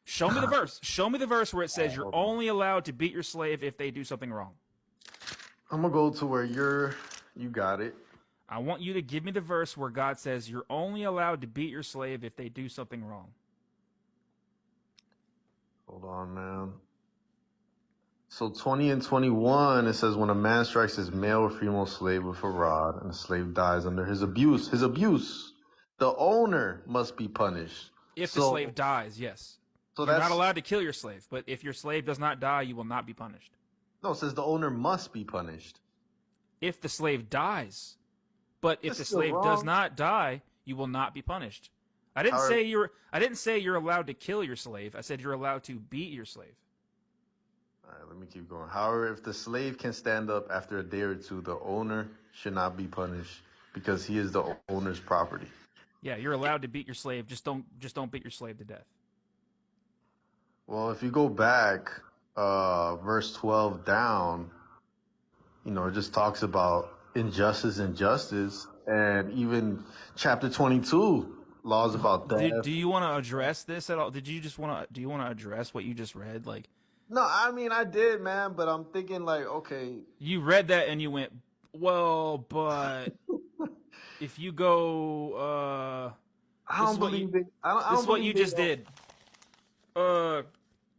Show me the verse. Show me the verse where it says you're only allowed to beat your slave if they do something wrong. I'm gonna go to where you got it. I want you to give me the verse where God says you're only allowed to beat your slave if they do something wrong. Hold on, man. So 20 and 21, it says when a man strikes his male or female slave with a rod and the slave dies under his abuse, the owner must be punished. If the slave dies, yes. So You're not allowed to kill your slave, but if your slave does not die, you will not be punished. No, it says the owner must be punished. If the slave dies, but if the slave does not die, you will not be punished. I didn't say you're allowed to kill your slave. I said you're allowed to beat your slave. All right, let me keep going. However, if the slave can stand up after a day or two, the owner should not be punished because he is the owner's property. Yeah, you're allowed to beat your slave. Just don't beat your slave to death. Well, if you go back, verse 12 down, it just talks about injustice and justice, and even chapter 22 laws about death. Do you want to address this at all? Do you want to address what you just read? No, I mean I did, man, but I'm thinking okay. You read that and you went, well, but if you go, I don't believe it. This is what you just did.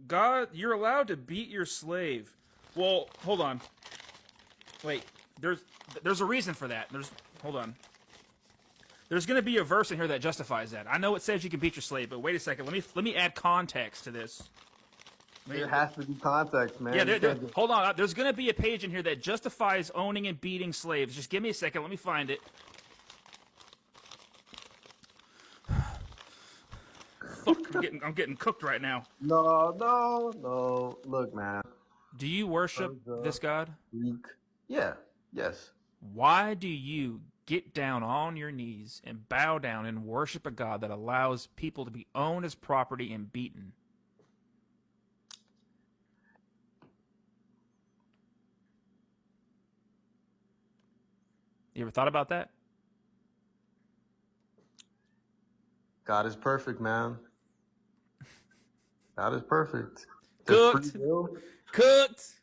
God, you're allowed to beat your slave. Well, hold on. Wait, there's a reason for that. Hold on. There's going to be a verse in here that justifies that. I know it says you can beat your slave, but wait a second. Let me add context to this. There has to be context, man. Yeah, hold on. There's going to be a page in here that justifies owning and beating slaves. Just give me a second. Let me find it. Fuck, I'm getting cooked right now. No. Look, man. Do you worship this God? Yeah. Yes. Why do you get down on your knees and bow down and worship a God that allows people to be owned as property and beaten? You ever thought about that? God is perfect, man. God is perfect. Cooked. Cooked.